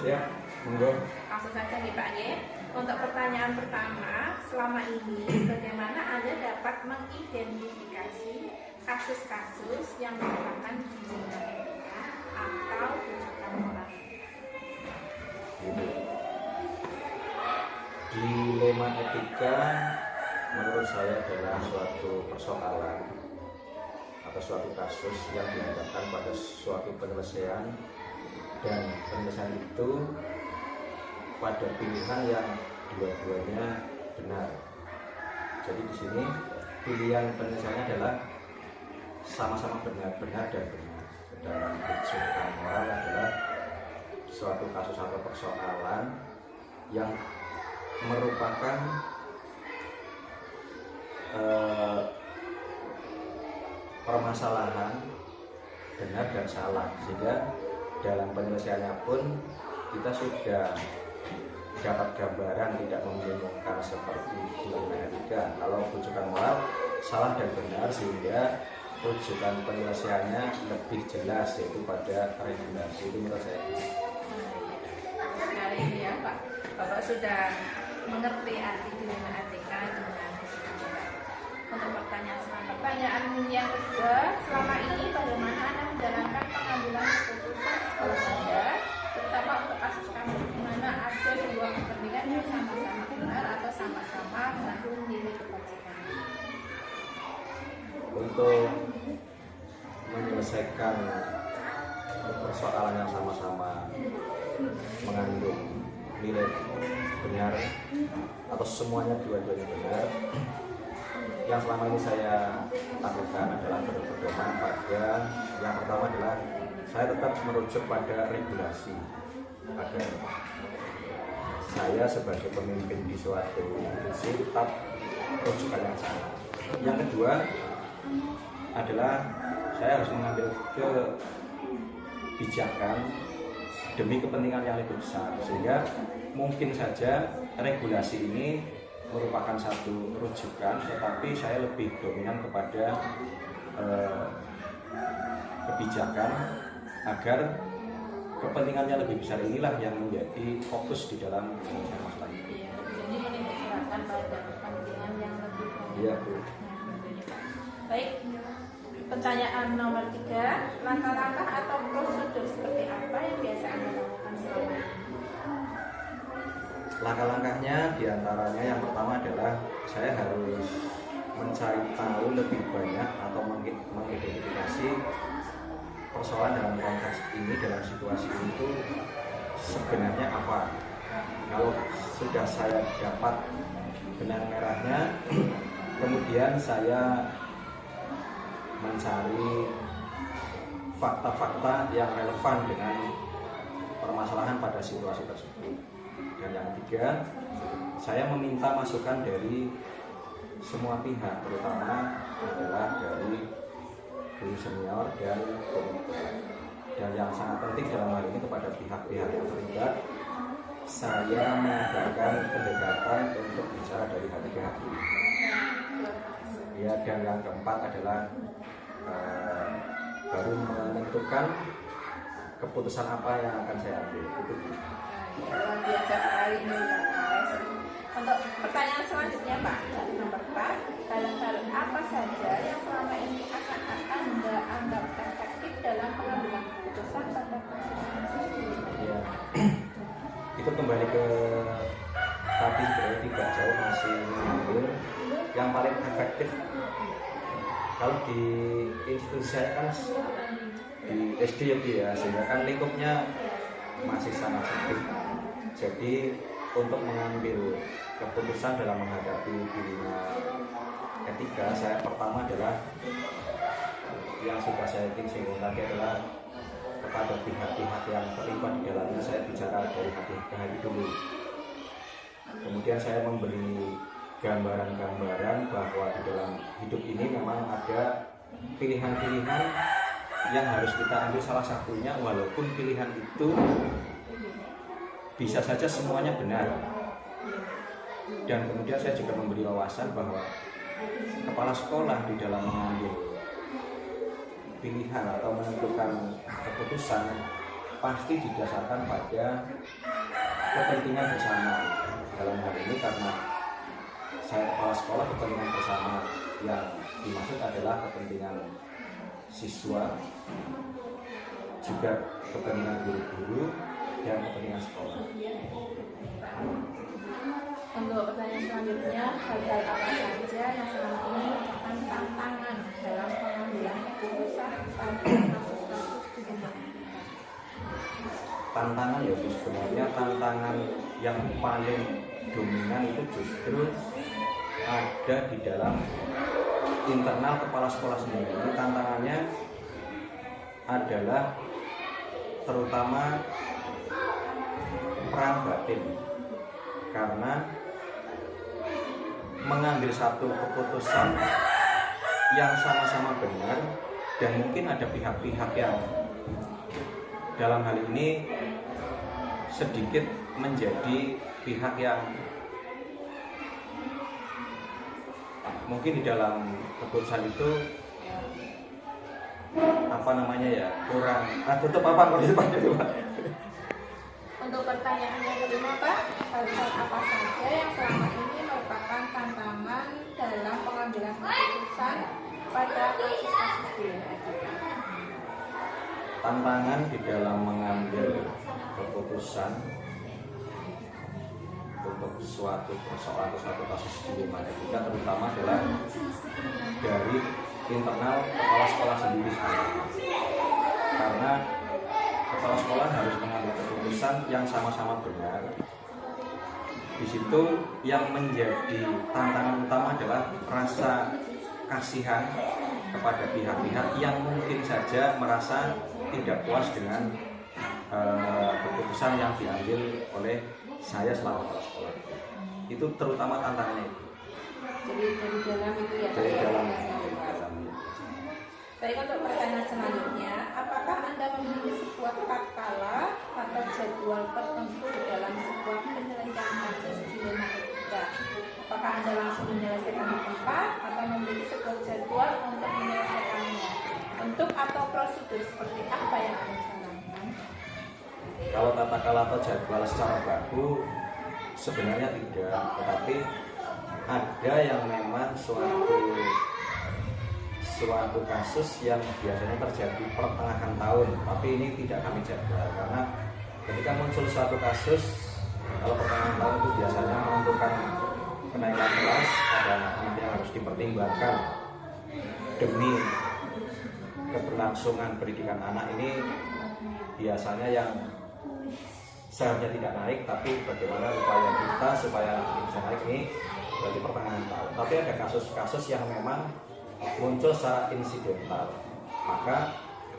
Ya, monggo. Langsung saja nih Pak ya. Untuk pertanyaan pertama, selama ini bagaimana Anda dapat mengidentifikasi kasus-kasus yang merupakan dilema etika atau rujukan moral? Dilema etika menurut saya adalah suatu persoalan atau suatu kasus yang dihadapkan pada suatu penyelesaian, dan penyelesaian itu pada pilihan yang dua-duanya benar. Jadi di sini pilihan penyelesaiannya adalah sama-sama benar dan benar. Dalam rujukan moral adalah suatu kasus atau persoalan yang merupakan permasalahan benar dan salah, sehingga dalam penyelesaiannya pun kita sudah dapat gambaran, tidak membingungkan seperti dilema etika. Kalau rujukan moral salah dan benar, sehingga rujukan penyelesaiannya lebih jelas, yaitu pada regulasi. Itu menurut saya. Sekali ini ya Pak, Bapak sudah mengerti arti dilema etika dengan rujukan moral. Untuk pertanyaan yang kedua, selama ini bagaimana Anda menjalankan pengambilan keputusan sekolah Anda, terutama untuk kasus-kasus di mana ada dua kepentingan yang sama-sama benar atau sama-sama mengandung nilai kebajikan? Untuk menyelesaikan persoalan yang sama-sama mengandung nilai benar atau semuanya dua-duanya benar, yang selama ini saya lakukan adalah berpedoman pada yang pertama adalah saya tetap merujuk pada regulasi, agar saya sebagai pemimpin di suatu institusi tetap rujukan yang sama. Yang kedua adalah saya harus mengambil kebijakan demi kepentingan yang lebih besar, sehingga mungkin saja regulasi ini merupakan satu rujukan, tetapi saya lebih dominan kepada kebijakan agar kepentingannya lebih besar. Inilah yang menjadi fokus di dalam penyelesaian masalah ini. Jadi menimbulkan pada kepentingan yang lebih banyak. Iya, Bu. Baik, pertanyaan nomor 3, langkah-langkah atau prosedur seperti apa yang biasa Anda lakukan selama ini? Langkah-langkahnya diantaranya yang pertama adalah saya harus mencari tahu lebih banyak atau mengidentifikasi persoalan dalam konteks ini, dalam situasi ini itu sebenarnya apa. Kalau sudah saya dapat benang merahnya, kemudian saya mencari fakta-fakta yang relevan dengan permasalahan pada situasi tersebut. Dan yang ketiga, saya meminta masukan dari semua pihak, terutama adalah dari guru senior dan komite. Dan yang sangat penting dalam hal ini kepada pihak-pihak yang terlibat, saya mengadakan pendekatan untuk bicara dari hati ke hati. Ya, dan yang keempat adalah baru menentukan keputusan apa yang akan saya ambil. Itu. Luar biasa sekali ini Pak. Untuk pertanyaan selanjutnya Pak, dari nomor 4, hal-hal apa saja yang selama ini akan Anda anggap efektif dalam pengambilan keputusan pada kasus ini? Ya, itu kembali ke tadi sebenarnya tidak jauh, masih mengambil yang paling efektif. Kalau di institusi saya kan di SD ya, sehingga kan lingkupnya masih sangat sempit. Jadi untuk mengambil keputusan dalam menghadapi dilema etika, saya pertama adalah yang sudah saya singgung tadi adalah kepada pihak-pihak yang terlibat di dalamnya, saya bicara dari hati ke hati dulu. Kemudian saya memberi gambaran-gambaran bahwa di dalam hidup ini memang ada pilihan-pilihan yang harus kita ambil salah satunya, walaupun pilihan itu bisa saja semuanya benar. Dan kemudian saya juga memberi wawasan bahwa kepala sekolah di dalam mengambil pilihan atau menentukan keputusan pasti didasarkan pada kepentingan bersama. Dalam hal ini karena saya kepala sekolah, kepentingan bersama yang dimaksud adalah kepentingan siswa, juga kepentingan guru-guru dan kepentingan sekolah. Untuk pertanyaan selanjutnya, hal-hal apa saja yang selama ini merupakan tantangan dalam pengambilan keputusan pada kasus-kasus di rumah? Tantangan ya sebenarnya tantangan yang paling dominan itu justru ada di dalam internal kepala sekolah sendiri. Ini tantangannya adalah terutama perang batin, karena mengambil satu keputusan yang sama-sama benar dan mungkin ada pihak-pihak yang dalam hal ini sedikit menjadi pihak yang mungkin di dalam keputusan itu kurang tutup apa itu Pak? Untuk pertanyaan yang kelima Pak, hal-hal apa saja yang selama ini merupakan tantangan dalam pengambilan keputusan pada kasus-kasus di etika? Tantangan di dalam mengambil keputusan untuk suatu persoalan atau suatu kasus di etika terutama adalah dari internal kepala sekolah sendiri, karena kepala sekolah harus mengambil keputusan yang sama-sama benar. Di situ yang menjadi tantangan utama adalah rasa kasihan kepada pihak-pihak yang mungkin saja merasa tidak puas dengan keputusan yang diambil oleh saya selaku kepala sekolah. Itu terutama tantangannya itu. Jadi dari dalam itu ya. Dari dalam. Baik, untuk pertanyaan selanjutnya, apakah Anda memiliki sebuah kala atau jadwal tertentu dalam sebuah penyelesaian kasus dilema etika? Apakah Anda langsung menyelesaikan di tempat atau memiliki sebuah jadwal untuk menyelesaikannya? Bentuk atau prosedur seperti apa yang Anda jalankan? Kalau tata kala atau jadwal secara baku sebenarnya tidak, tetapi ada yang memang suatu kasus yang biasanya terjadi pertengahan tahun, tapi ini tidak kami jadwal karena ketika muncul suatu kasus, kalau pertengahan tahun itu biasanya menentukan kenaikan kelas, ada anak yang harus dipertimbangkan demi keberlangsungan pendidikan anak ini biasanya yang seharusnya tidak naik, tapi bagaimana upaya kita supaya anak ini bisa naik ini berarti pertengahan tahun. Tapi ada kasus-kasus yang memang muncul secara insidental, maka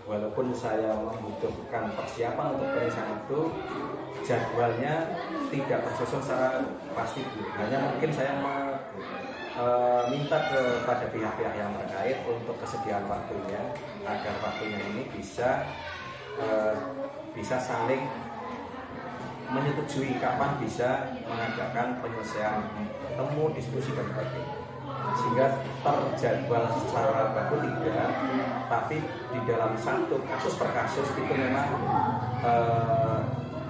walaupun saya membutuhkan persiapan untuk penyelesaian itu, jadwalnya tidak tersusun secara pasti. Hanya mungkin saya minta kepada pihak-pihak yang terkait untuk kesediaan waktunya, agar waktunya ini bisa saling menyetujui kapan bisa mengadakan penyelesaian temu, diskusi dan sebagainya, sehingga terjadwal secara baku tidak, tapi di dalam satu kasus per kasus itu memang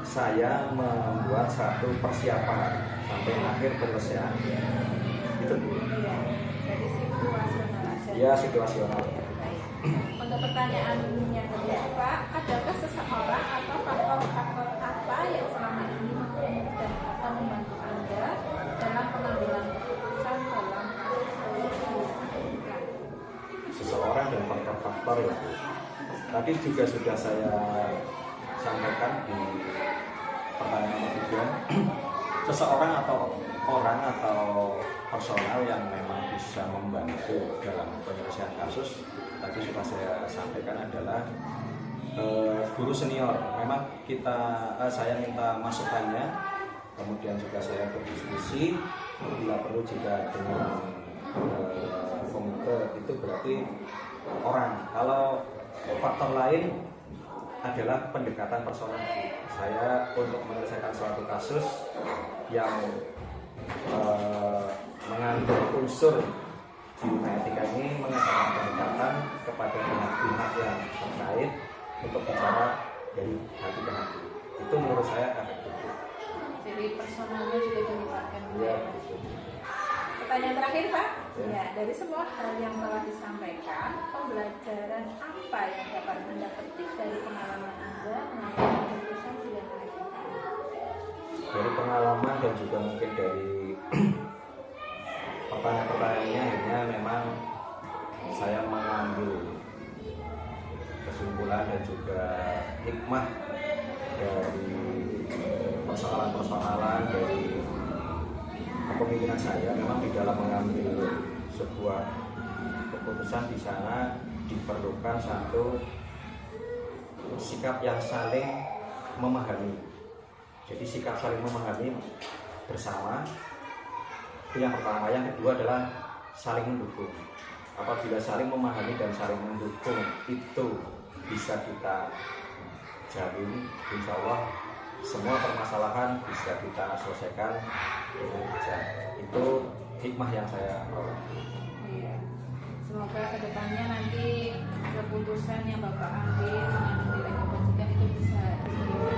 saya membuat satu persiapan sampai akhir penyelesaian itu dulu. Jadi situasional aja. Ya, situasional. Untuk pertanyaan yang kedua Pak, adakah seseorang atau faktor-faktor apa yang selama ini mempermudah atau membantu Anda dalam pengambilan keputusan dalam kasus etika? Seseorang dan faktor-faktor ya. Tadi juga sudah saya sampaikan di pertanyaan ketiga. Seseorang atau orang atau personal yang memang bisa membantu dalam penyelesaian kasus, tadi sudah saya sampaikan adalah guru senior. Memang saya minta masukannya, kemudian juga saya berdiskusi, bila perlu juga dengan komite, itu berarti orang. Kalau faktor lain adalah pendekatan personal. Saya untuk menyelesaikan suatu kasus yang mengandung unsur dilema etika ini, mengadakan pendekatan kepada pihak-pihak yang terkait untuk bicara dari hati ke hati. Itu menurut saya efektif. Jadi personalnya juga dilibatkan. Ya, betul. Pertanyaan terakhir Pak. Ya. Ya, dari semua hal yang telah disampaikan, pembelajaran apa yang dapat Anda petik dari pengalaman Anda mengambil keputusan pilihan ATK? Dari pengalaman dan juga mungkin dari pertanyaan-pertanyaannya, akhirnya memang saya mengambil kesimpulan dan juga hikmah dari persoalan-persoalan dari kepemimpinan saya. Memang di dalam mengambil sebuah keputusan di sana diperlukan satu sikap yang saling memahami. Jadi sikap saling memahami bersama itu yang pertama. Yang kedua adalah saling mendukung. Apabila saling memahami dan saling mendukung itu bisa kita jalin, insya Allah semua permasalahan bisa kita selesaikan dengan bijak. Itu hikmah yang saya peroleh. Iya. Semoga kedepannya nanti keputusan yang Bapak ambil mengandung nilai kebajikan itu bisa diterima